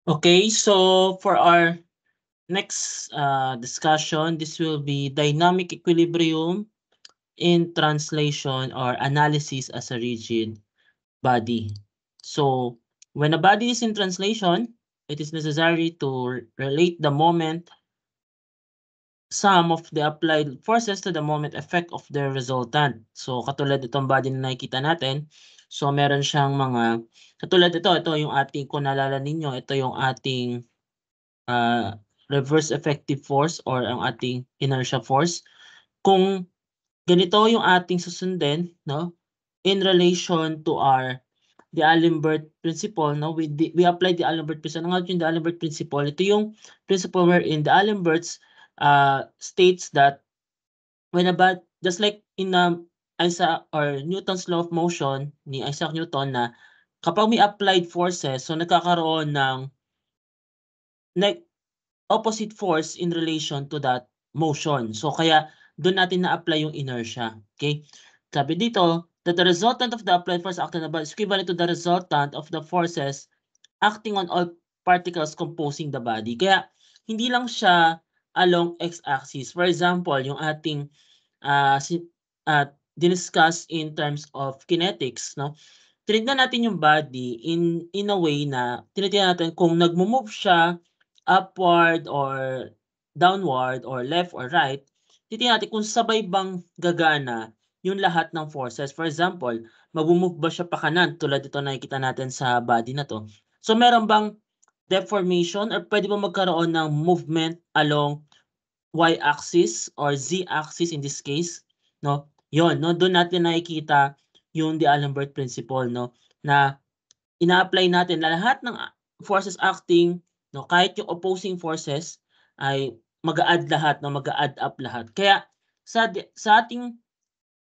Okay, so for our next discussion, this will be dynamic equilibrium in translation or analysis as a rigid body. So when a body is in translation, it is necessary to relate the moment sum of the applied forces to the moment effect of the resultant. So katulad itong body na nakikita natin, so meron siyang mga, katulad ito yung ating, kung naalala ninyo, ito yung ating reverse effective force or ang ating inertia force. Kung ganito yung ating susundin, no, in relation to our D'Alembert principle, no, we apply the D'Alembert principle. Ano nga yung D'Alembert principle? Ito yung principle wherein D'Alembert's states that when about just like in Isaac or Newton's law of motion ni Isaac Newton, na kapag may applied forces, so nagkakaroon ng opposite force in relation to that motion. So kaya doon natin na-apply yung inertia. Okay? Sabi dito that the resultant of the applied force acting on the body is equivalent to the resultant of the forces acting on all particles composing the body. Kaya hindi lang siya along x-axis. For example, yung ating diniscuss in terms of kinetics, no? Tinignan natin yung body in a way na tinitingnan natin kung nagmo-move siya upward or downward or left or right, titingnan natin kung sabay bang gagana yung lahat ng forces. For example, mag-move ba siya pa kanan tulad ito nakikita natin sa body na to. So meron bang deformation or pwede ba magkaroon ng movement along y-axis or z-axis in this case, no? Yon, no, doon natin nakikita yung D'Alembert principle, no, na ina-apply natin na lahat ng forces acting, no, kahit yung opposing forces ay mag-a-add lahat, no, mag-a-add up lahat. Kaya sa ating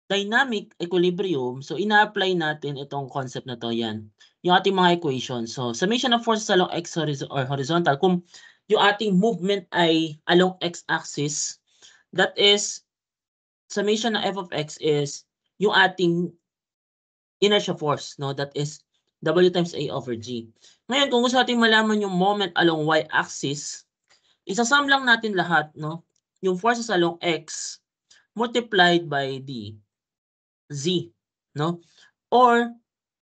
dynamic equilibrium, so ina-apply natin itong concept na to, yan. Yung ating mga equations. So summation of forces along x or horizontal, kung yung ating movement ay along x-axis, that is summation ng f of x is yung ating inertia force, no? That is W times A over G. Ngayon, kung gusto natin malaman yung moment along y-axis, isasum lang natin lahat, no? Yung forces along x multiplied by the z, no? Or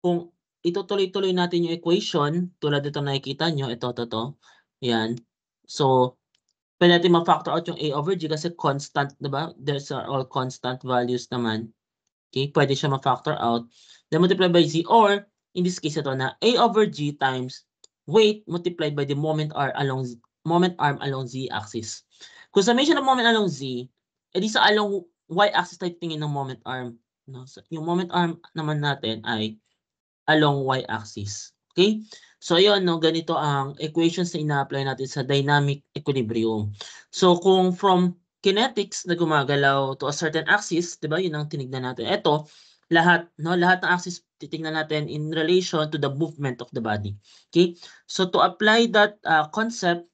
kung itutuloy-tuloy natin yung equation, tulad ito nakikita nyo, ito. Yan. So, pwede natin ma-factor out yung A over G kasi constant, diba? There's all constant values naman. Okay, pwede siya ma-factor out. Then multiply by Z, or in this case ito na A over G times weight multiplied by the moment arm along Z axis. Kung summation ng moment along Z, edi sa along Y axis tayo tingin ng moment arm. No? So, yung moment arm naman natin ay along Y axis. Okay? So ayun, no, ganito ang equations na ina-apply natin sa dynamic equilibrium. So kung from kinetics na gumagalaw to a certain axis, 'di ba? 'Yun ang tinignan natin. Ito, lahat ng axis titingnan natin in relation to the movement of the body. Okay? So to apply that concept,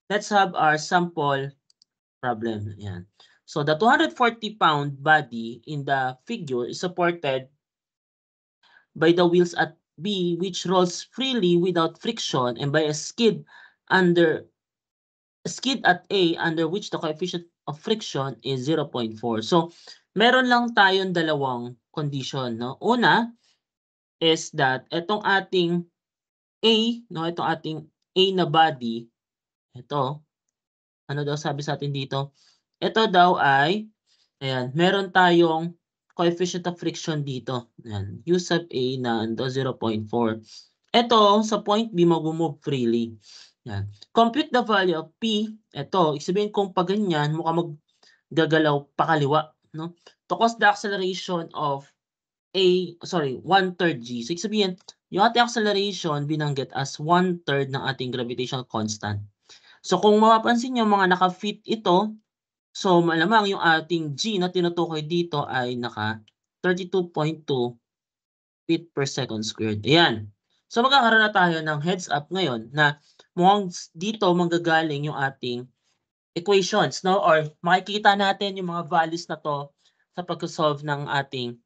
let's have our sample problem. Yan. So the 240-pound body in the figure is supported by the wheels at B, which rolls freely without friction, and by a skid at A, under which the coefficient of friction is 0.4. So, meron lang tayong dalawang condition, no? Una is that itong ating A, no, itong ating A na body, ito, ano daw sabi sa atin dito? Ito daw ay, ayan, meron tayong coefficient of friction dito. Ayan, U sub A na 0.4. Ito, sa point B, mag-move freely. Yan. Compute the value of P. Ito, sabihin kung pag ganyan, mukhang maggagalaw pakaliwa. No? To cause the acceleration of one-third G. So, sabihin, yung ating acceleration binanggit as one-third ng ating gravitational constant. So, kung mapapansin nyo, mga naka-fit ito, so malamang yung ating G na tinutukoy dito ay naka 32.2 feet per second squared. Ayan. So magkakaroon na tayo ng heads up ngayon na mukhang dito manggagaling yung ating equations, no? Or makikita natin yung mga values na to sa pag-solve ng ating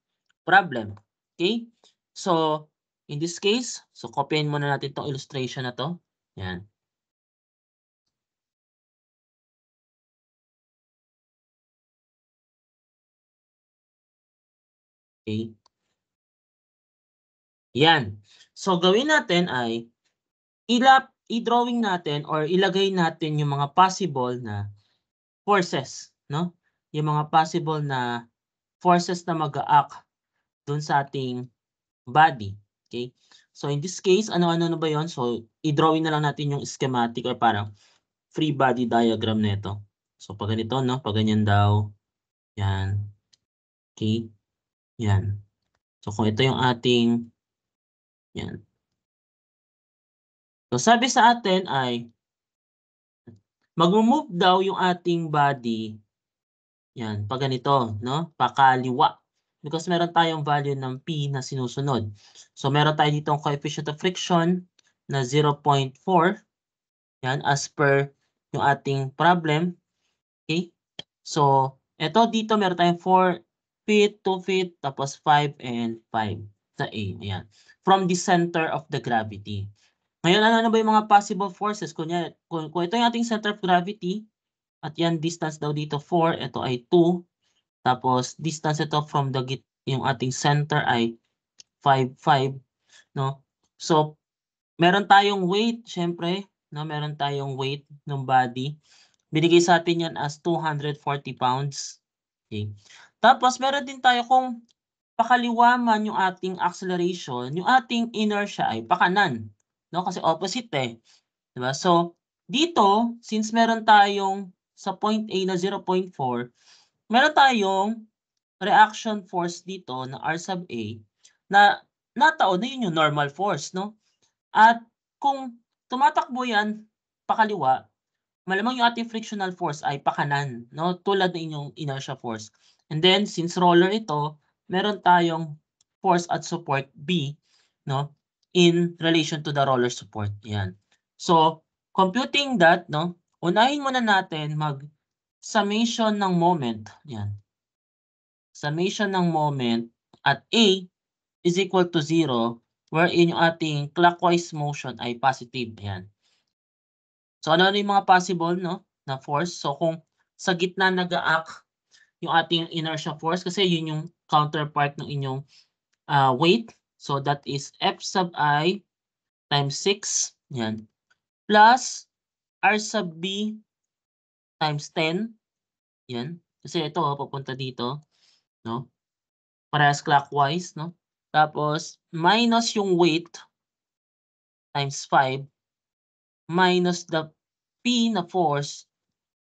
problem. Okay? So, in this case, so copyin muna natin tong illustration na to. Yan. Okay? Yan. So, gawin natin ay i-drawing natin or ilagay natin yung mga possible na forces, no? Yung mga possible na forces na mag-a-act dun sa ating body. Okay? So, in this case, ano-ano na ba yun? So, i-drawing na lang natin yung schematic or parang free body diagram nito. So, pag ganito, no? Pag ganyan daw. Yan. Okay? Yan. So, kung ito yung ating, yan. So, sabi sa atin ay, mag-move daw yung ating body, yan, pag ganito, no? Pakaliwa. Because meron tayong value ng P na sinusunod. So, meron tayo ditong coefficient of friction na 0.4. Yan, as per yung ating problem. Okay? So, eto dito meron tayong 4 feet, 2 feet, tapos 5 and 5 sa A. Ayan. From the center of the gravity. Ngayon, ano ba yung mga possible forces? Kung ito yung ating center of gravity, at yan, distance daw dito 4, ito ay 2. Tapos, distance ito from yung ating center ay 5, 5. No? So, meron tayong weight, syempre, no? Meron tayong weight ng body. Binigay sa atin yan as 240 pounds. Okay. Tapos, meron din tayo kung pakaliwa man yung ating acceleration, yung ating inertia ay pakanan. No? Kasi opposite eh. Diba? So, dito, since meron tayong sa point A na 0.4, meron tayong reaction force dito na R sub A na nataon na yun yung normal force, no? At kung tumatakbo yan pakaliwa, malamang yung ating frictional force ay pakanan, no? Tulad ng inyong inertia force. And then, since roller ito, meron tayong force at support B, no? In relation to the roller support. Yan. So, computing that, no? Unahin muna natin mag-summation ng moment. Yan. Summation ng moment at A is equal to 0 wherein yung ating clockwise motion ay positive. Yan. So, ano yung mga possible, no, na force? So, kung sa gitna nag-a-act yung ating inertia force, kasi yun yung counterpart ng inyong weight. So, that is F sub I times 6. Yan. Plus R sub B times 10. Yan. Kasi ito, papunta dito. No? Parehas clockwise. No? Tapos, minus yung weight times 5 minus the P na force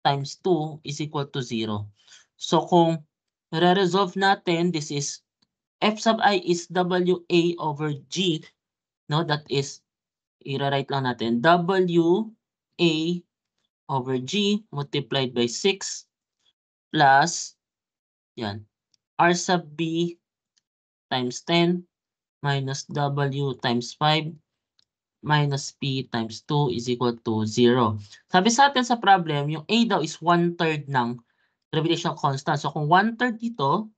times 2 is equal to 0. So kung re-resolve natin, this is F sub I is WA over G. No, that is, i-write lang natin, WA over G multiplied by 6 plus, yan, R sub B times 10 minus W times 5 minus P times 2 is equal to 0. Sabi sa atin sa problem, yung A daw is 1/3 ng gravitational constant. So kung 1/3 dito,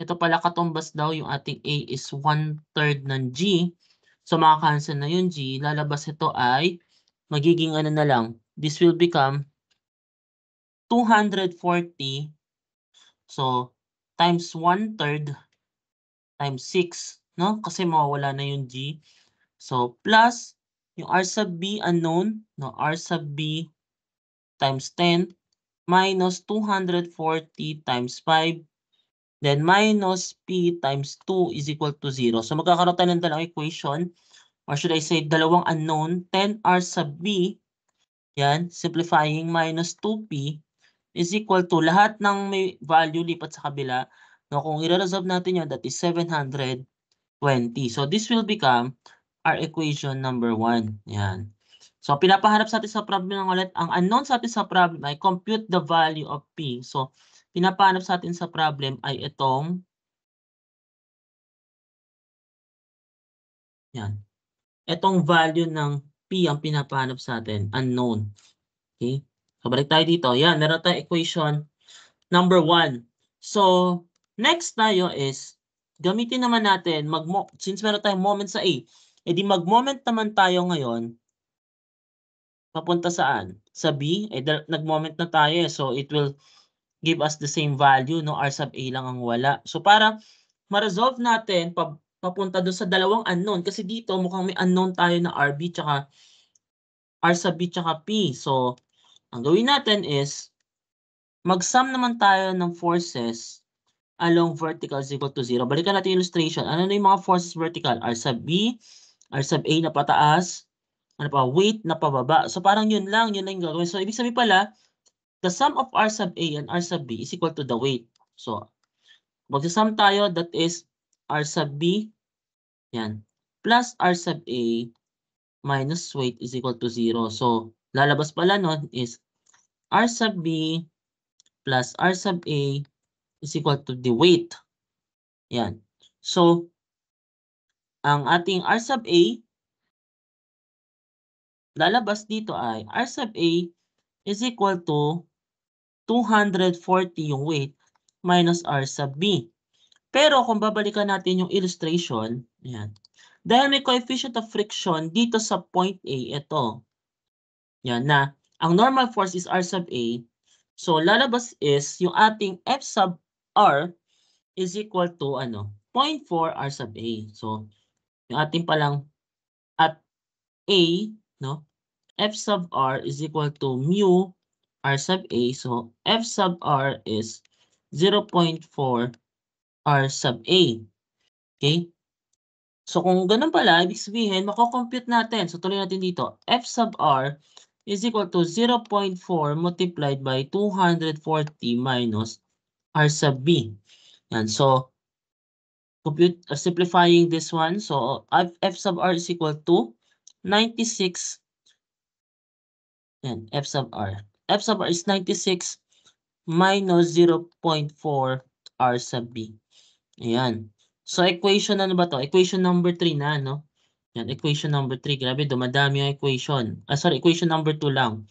ito pala katumbas daw yung ating A is 1/3 ng G. So makakancel na yung G. Lalabas ito ay magiging ano na lang. This will become 240. So times 1/3 times 6. No? Kasi mawawala na yung G. So, plus, yung R sub B unknown, no, R sub B times 10 minus 240 times 5, then minus P times 2 is equal to 0. So, magkakaroon tayo ng dalawang equation, or should I say, dalawang unknown, 10R sub B, yan, simplifying, minus 2P is equal to lahat ng may value lipat sa kabila. No, kung i-resolve natin yun, that is 720. So, this will become our equation number 1. Yan. So, pinapahanap sa atin sa problem ng ulit. Ang unknown sa atin sa problem ay compute the value of P. So, pinapahanap sa atin sa problem ay itong yan. Itong value ng P ang pinapahanap sa atin, unknown. Okay? So, balik tayo dito. Yan, meron tayong equation number 1. So, next tayo is gamitin naman natin, since meron tayong moment sa A, edi mag-moment naman tayo ngayon papunta saan? Sa B, nag-moment na tayo so it will give us the same value, no? R sub A lang ang wala. So para ma-resolve natin papunta doon sa dalawang unknown kasi dito mukhang may unknown tayo na RB tsaka R sub B tsaka P. So, ang gawin natin is mag-sum naman tayo ng forces along vertical is equal to 0. Balikan natin yung illustration. Ano na yung mga forces vertical? R sub B, R sub A na pataas, ano pa, weight na pababa. So parang yun lang yung gagawin. So ibig sabihin pala, the sum of R sub A and R sub B is equal to the weight. So magsasum tayo, that is R sub B, yan, plus R sub A minus weight is equal to 0. So lalabas pala nun is R sub B plus R sub A is equal to the weight. Yan. So, ang ating R sub A, lalabas dito ay R sub A is equal to 240 yung weight minus R sub B. Pero kung babalikan natin yung illustration, yan. Dahil may coefficient of friction dito sa point A, ito. Yan na, ang normal force is R sub A. So, lalabas is yung ating F sub R is equal to 0.4 R sub A. So, yung ating palang at A, no? F sub R is equal to mu R sub A. So, F sub R is 0.4 R sub A. Okay? So, kung ganun pala, ibig sabihin, mako-compute natin. So, tuloy natin dito. F sub R is equal to 0.4 multiplied by 240 minus R sub B. Yan. So, simplifying this one. So, F sub R is equal to 96. Yan, F sub R. F sub R is 96 minus 0.4 R sub B. Ayan. So, equation ano ba to? Equation number 3 na, no? Yan, equation number 3. Grabe, dumadami yung equation. Sorry, equation number 2 lang.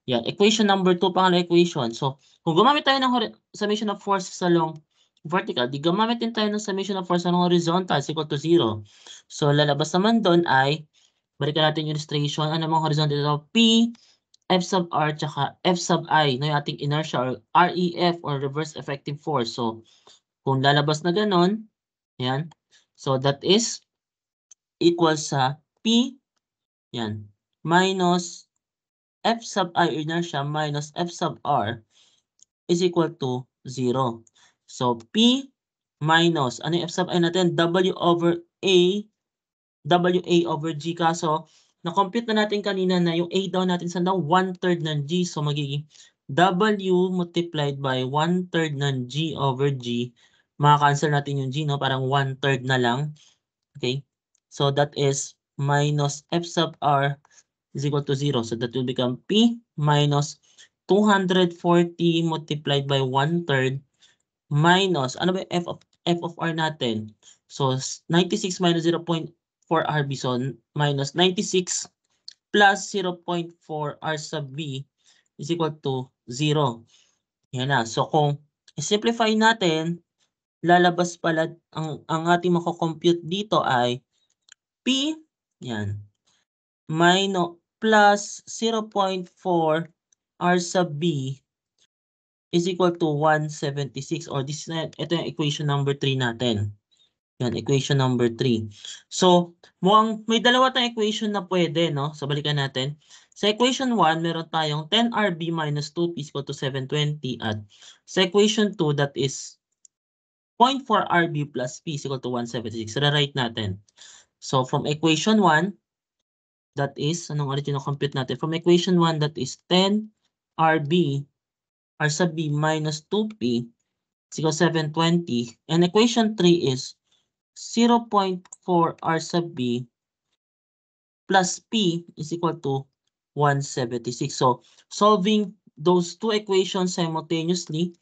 Yan, equation number 2, pangalan equation. So, kung gumamit tayo ng summation of forces along vertical, di gumamit din tayo ng summation of force along horizontal is equal to 0. So, lalabas naman doon ay, balikan natin yung illustration. Ano mga horizontal dito? P, F sub R, tsaka F sub I, no, yung ating inertia or REF or reverse effective force. So, kung lalabas na ganon, yan. So, that is equal sa P, yan, minus F sub I inertia minus F sub R is equal to 0. So, P minus, ano yung F sub I natin? W over A, WA over G. Kaso, na-compute na natin kanina na yung A daw natin sa 1/3 ng G. So, magiging W multiplied by 1/3 ng G over G. Maka-cancel natin yung G, no? Parang 1/3 na lang. Okay? So, that is minus F sub R is equal to 0. So, that will become P minus 240 multiplied by 1/3 minus, ano ba yung F of R natin? So, 96 minus 0.4 RB. So, minus 96 plus 0.4 R sub B is equal to 0. Yan na. So, kung simplify natin, lalabas pala, ang ating mako-compute dito ay P, yan, minus plus 0.4 R sub B is equal to 176, or this is, ito yung equation number 3 natin. Yan, equation number 3. So, mukhang may dalawa tayong equation na pwede, no? So, balikan natin. Sa equation 1, meron tayong 10RB minus 2P is equal to 720. At sa equation 2, that is 0.4 RB plus P is equal to 176. So, rewrite natin. So, from equation 1, that is, anong original compute natin? From equation 1, that is 10 RB R sub B minus 2P is equal to 720. And equation 3 is 0.4 R sub B plus P is equal to 176. So, solving those two equations simultaneously,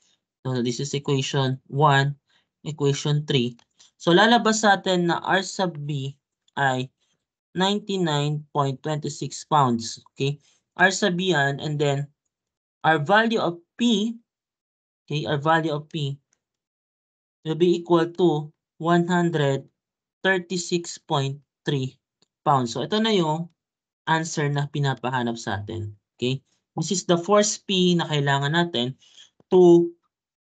so this is equation 1, equation 3. So, lalabas sa atin na R sub B ay 99.26 pounds. Okay? R sub B yan, and then our value of P, okay, our value of P will be equal to 136.3 pounds. So, ito na yung answer na pinapahanap sa atin. Okay? This is the force P na kailangan natin to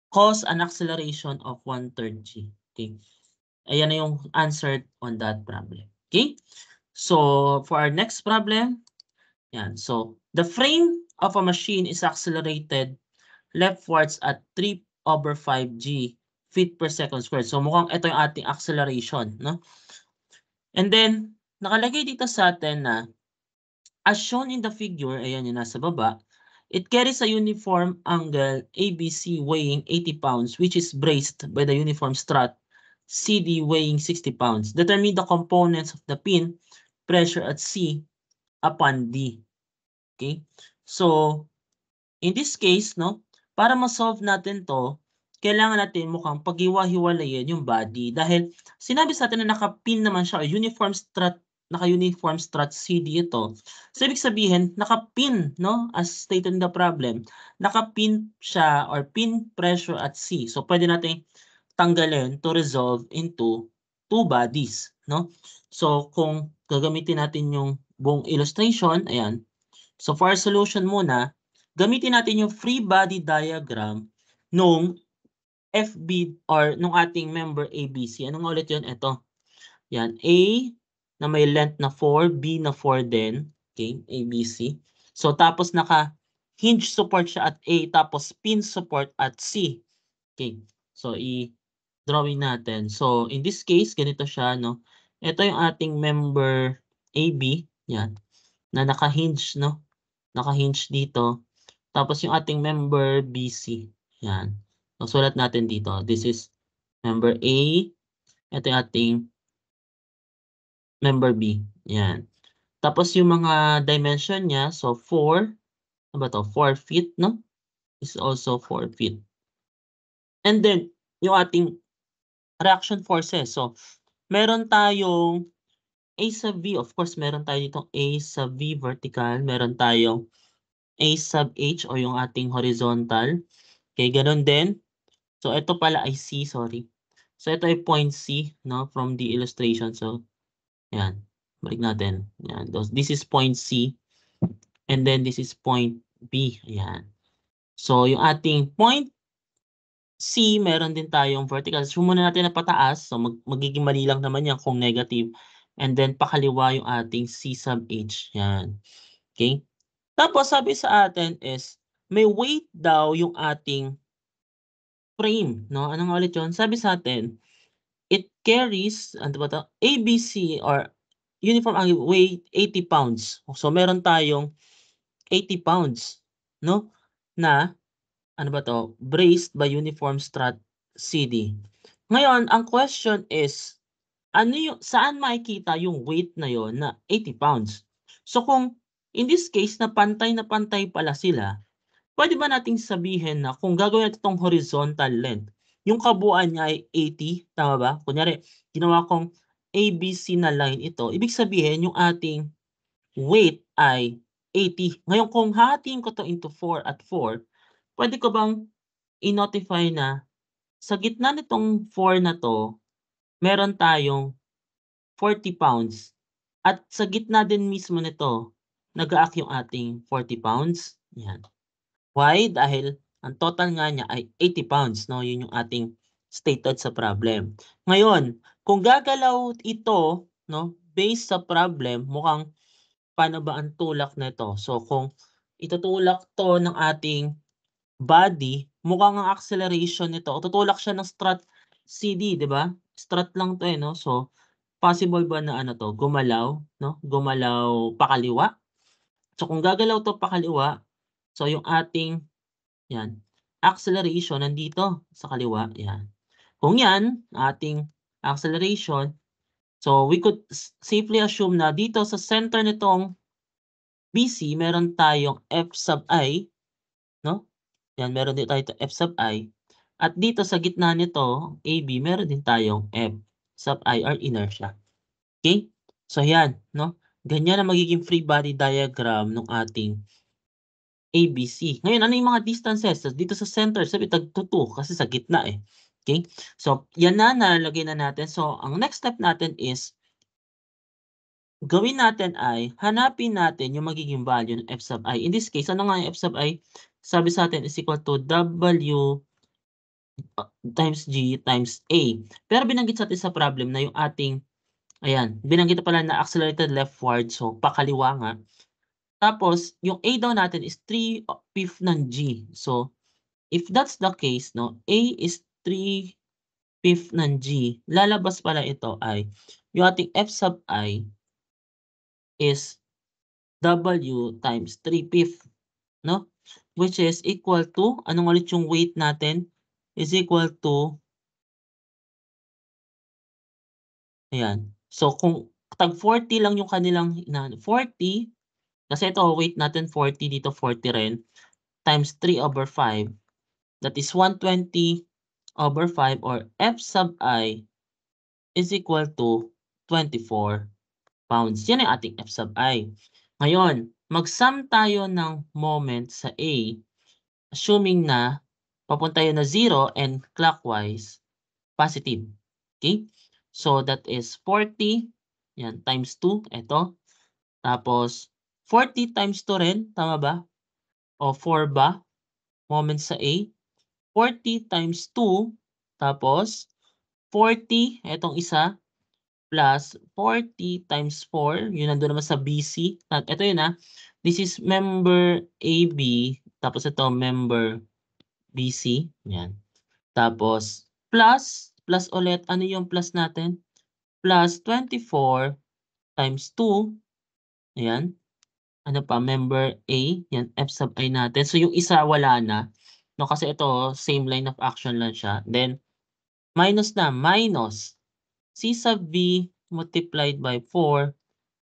cause an acceleration of 1/3 G. Okay? Ayan na yung answer on that problem. Okay? So, for our next problem, yan. So, the frame of a machine is accelerated leftwards at 3/5 feet per second squared. So, mukhang ito yung ating acceleration, no? And then, nakalagay dito sa atin na, as shown in the figure, ayan yung nasa baba, it carries a uniform angle ABC weighing 80 pounds, which is braced by the uniform strut CD weighing 60 pounds. Determine the components of the pin pressure at C upon D. Okay? So, in this case, no, para ma-solve natin to, kailangan natin mukhang paghiwa-hiwalayin yung body dahil sinabi sa atin na naka-pin naman siya, naka-uniform strut CD ito. So, ibig sabihin, naka-pin, no, as stated in the problem, naka-pin siya or pin pressure at C. So, pwede natin tanggalin to resolve into two bodies, no? So, kung gagamitin natin yung buong illustration, ayan. So, for our solution muna, gamitin natin yung free body diagram nung FB or nung ating member ABC. Ano nga ulit yun? Ito. Yan. A na may length na 4, B na 4 din. Okay, ABC. So, tapos naka-hinge support siya at A, tapos pin support at C. Okay. So, drawing natin. So, in this case, ganito siya, no? Ito yung ating member AB, yan, na naka-hinge, no? Naka-hinge dito. Tapos yung ating member BC, yan. So, sulat natin dito. This is member A. Ito yung ating member B, yan. Tapos yung mga dimension niya, so 4, ano ba to? 4 feet, no? Is also 4 feet. And then, yung ating reaction forces. So, meron tayong A sub V, of course, meron tayo ditong A sub V vertical, meron tayong A sub H o yung ating horizontal. Okay, ganun din. So, ito pala ay C, sorry. So, ito ay point C, no, from the illustration. So, yan. Balik natin. Yan. This is point C. And then, this is point B. Ayan. So, yung ating point C, meron din tayong vertical. So, muna natin na pataas. So, magiging mali lang naman yan kung negative. And then, pakaliwa yung ating C sub H. Yan. Okay? Tapos, sabi sa atin is, may weight daw yung ating frame. No? Ano nga ulit yun? Sabi sa atin, it carries, ano ba ito? ABC or uniform angle weight 80 pounds. So, meron tayong 80 pounds. No? Na, ano ba to? Braced by uniform strut CD. Ngayon, ang question is, ano yung, saan makikita yung weight na yon na 80 pounds? So kung in this case na pantay pala sila, pwede ba nating sabihin na kung gagawin natin itong horizontal length, yung kabuuan niya ay 80, tama ba? Kunyari, ginawa kong ABC na line ito, ibig sabihin yung ating weight ay 80. Ngayon kung hahatiin ko to into 4 at 4, pwede ko bang i-notify na sa gitna nitong 4 na to, meron tayong 40 pounds. At sa gitna din mismo nito, nag-a-act yung ating 40 pounds. Yan. Why? Dahil ang total nga niya ay 80 pounds. No? Yun yung ating stated sa problem. Ngayon, kung gagalaw ito, no, based sa problem, mukhang paano ba ang tulak nito? So kung itutulak to ng ating body, mukhang ang acceleration nito, tutulak siya ng strut CD, di ba? Strut lang to eh, no? So, possible ba na ano to, gumalaw, no? Gumalaw pakaliwa. So, kung gagalaw to pakaliwa, so yung ating, yan, acceleration nandito sa kaliwa, yan. Kung yan, ating acceleration, so we could safely assume na dito sa center nitong BC, meron tayong F sub I, no? Yan, meron din tayo F sub I. At dito sa gitna nito, AB, meron din tayong F sub I or inertia. Okay? So yan, no? Ganyan ang magiging free body diagram ng ating ABC. Ngayon, ano yung mga distances? Dito sa center, sabi tag-2 kasi sa gitna eh. Okay? So, yan na, nalagay na natin. So, ang next step natin is, gawin natin ay, hanapin natin yung magiging value ng F sub I. In this case, ano nga yung F sub I? Sabi sa atin is equal to W times G times A. Pero binanggit sa atin sa problem na yung ating, ayan, binanggit na pala na accelerated leftward, so pakaliwa nga. Tapos yung A daw natin is 3/5 ng G. So, if that's the case 'no, A is 3/5 ng G, lalabas pala ito ay yung ating F sub I is W times 3/5 'no, which is equal to, anong ulit yung weight natin, is equal to, ayan. So kung tag 40 lang yung kanilang 40, kasi ito weight natin 40, dito 40 rin, times 3/5, that is 120/5, or F sub I is equal to 24 pounds. Yan ang ating F sub I. Ngayon, mag-sum tayo ng moment sa A, assuming na papunta yun na 0 and clockwise, positive. Okay? So that is 40, yan, times 2, ito. Tapos 40 times 2 rin, tama ba? O 4 ba? Moment sa A. 40 times 2, tapos 40, etong isa, plus 40 times 4, yun nandun naman sa BC. At ito yun this is member AB, tapos ito member BC, yan. Tapos plus ulit, ano yung plus natin? Plus 24 times 2, ayan. Ano pa, member A, yan, F sub I natin. So yung isa wala na, no, kasi ito same line of action lang siya. Then minus na, minus C sub V multiplied by 4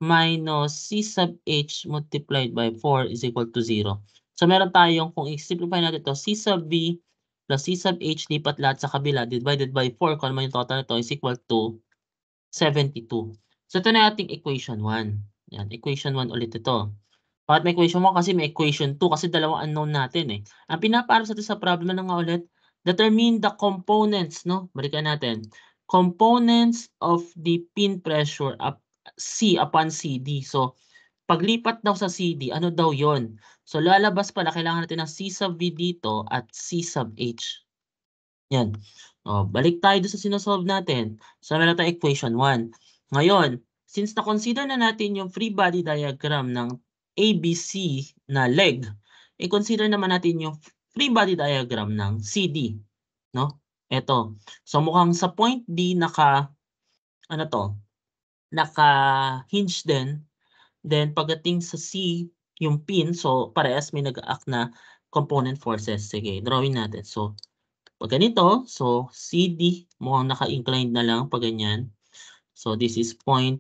minus C sub H multiplied by 4 is equal to 0. So meron tayong, kung i-simplify natin ito, C sub V plus C sub H, lipat lahat sa kabila, divided by 4, kung ano man yung total nito, is equal to 72. So ito na ating equation 1. Yan, equation 1 ulit ito. Bakit may equation 1? Kasi may equation 2, kasi dalawang unknown natin eh. Ang pinaparal sa atin sa problem na nga ulit, determine the components, no? Balikan natin. Components of the pin pressure C upon CD. So, paglipat daw sa CD, ano daw yon? So, lalabas pala, kailangan natin ng C sub V dito at C sub H. Yan. O, balik tayo doon sa sinosolve natin. So, meron tayong equation 1. Ngayon, since na-consider na natin yung free body diagram ng ABC na leg, i-consider naman natin yung free body diagram ng CD. No? Ito. So, mukhang sa point D, ano to, naka-hinge din. Then, pagdating sa C, yung pin, so parehas may nag-act na component forces. Sige, drawing natin. So, pag ganito, so CD, mukhang naka-inclined na lang pag ganyan. So, this is point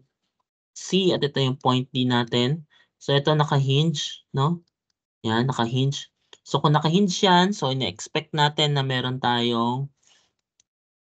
C at ito yung point D natin. So, ito naka-hinge, no? Yan, naka-hinge. So, kung naka-hinge yan, so ina-expect natin na meron tayong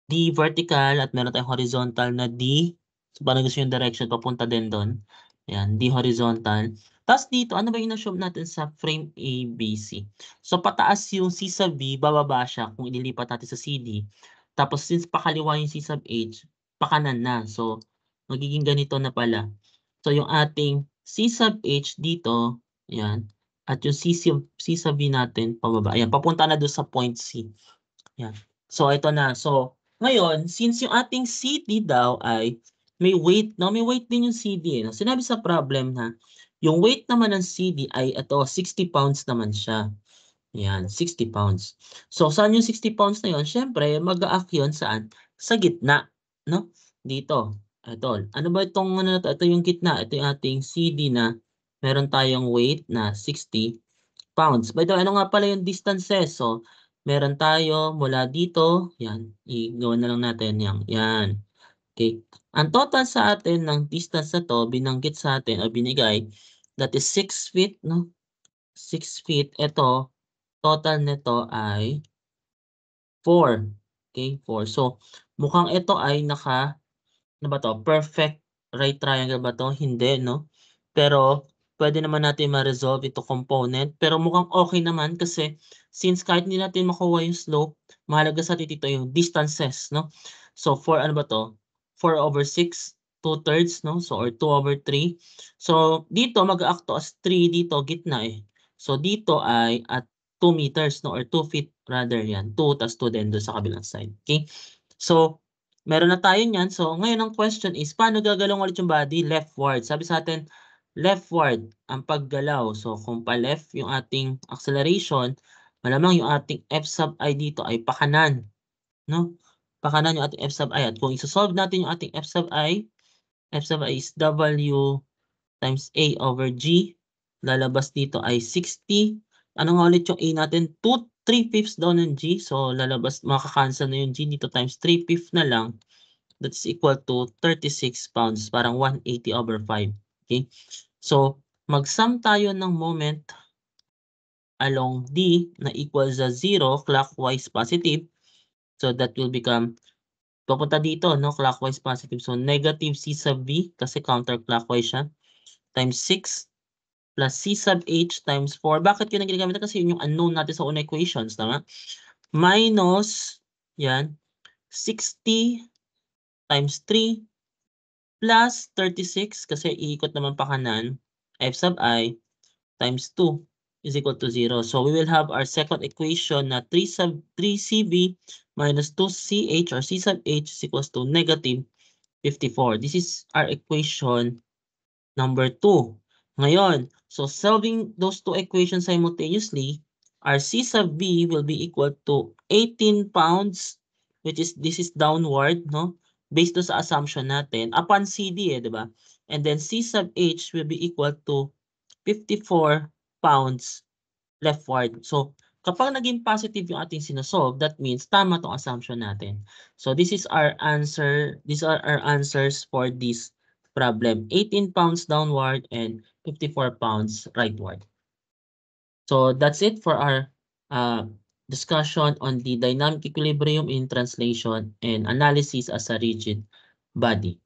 D vertical at meron tayong horizontal na D. So, parang gusto yung direction, papunta din doon. Yan, D horizontal. Tapos dito, ano ba yung in-assume natin sa frame ABC? So, pataas yung C sub V, bababa siya kung ililipat natin sa CD. Tapos, since pakaliwa yung C sub H, pakanan na. So, magiging ganito na pala. So, yung ating C sub H dito, yan. At yung C sub V natin, pababa. Ayan, papunta na doon sa point C. Yan. So, ito na. So, ngayon, since yung ating CD daw ay may weight, no? May weight din yung CD. No? Sinabi sa problem na yung weight naman ng CD ay ito, 60 pounds naman siya. Yan, 60 pounds. So, saan yung 60 pounds na yun? Siyempre, mag-a-act yun saan? Sa gitna. No? Dito. Ito. Ano ba itong, ano na to? Ito yung gitna. Ito yung ating CD na meron tayong weight na 60 pounds. By the way, ano nga pala yung distances? So, meron tayo mula dito, yan, i-gawa na lang natin yan, yan. Okay. Ang total sa atin ng distance na to, binanggit sa atin o binigay, that is 6 feet, no? 6 feet. Ito, total nito ay 4. Okay, 4. So, mukhang ito ay ano ba to? Perfect right triangle ba to? Hindi, no? Pero, pwede naman natin ma-resolve ito component. Pero mukhang okay naman kasi since kahit hindi natin makuha yung slope, mahalaga sa atin dito yung distances, no? So, 4, ano ba to? 4/6, 2/3, no? So, or 2/3. So, dito mag-act as 3 dito, gitna eh. So, dito ay at 2 meters, no? Or 2 feet rather yan. 2 tas 2 din doon sa kabilang side. Okay? So, meron na tayo niyan. So, ngayon ang question is, paano gagalong ulit yung body? Leftward. Sabi sa atin, leftward ang paggalaw. So, kung pa-left yung ating acceleration, malamang yung ating F sub I dito ay pakanan. No? Pakanan yung ating F sub I. At kung isosolve natin yung ating F sub I is W times A over G. Lalabas dito ay 60. Ano nga ulit yung A natin? 3/5 daw ng G. So, lalabas, makakancel na yung G dito times 3/5 na lang. That's equal to 36 pounds. Parang 180 over 5. Okay? So, mag-sum tayo ng moment along D na equal sa 0, clockwise positive. So, that will become, papunta dito, no? Clockwise positive. So, negative C sub V, kasi counterclockwise siya, times 6 plus C sub H times 4. Bakit yun ang ginagamit? Kasi yun yung unknown natin sa unang equations, tama? Minus, yan, 60 times 3 plus 36, kasi iikot naman pa kanan, F sub I times 2 is equal to 0. So we will have our second equation na 3CB minus 2CH or C sub H is equals to negative 54. This is our equation number 2. Ngayon, so solving those two equations simultaneously, our C sub B will be equal to 18 pounds, which is, this is downward, no? Based sa assumption natin, upon CD, di ba? And then C sub H will be equal to 54 pounds leftward. So, kapag naging positive yung ating sinosolve, that means tama tong assumption natin. So, this is our answer. These are our answers for this problem. 18 pounds downward and 54 pounds rightward. So, that's it for our discussion on the dynamic equilibrium in translation and analysis as a rigid body.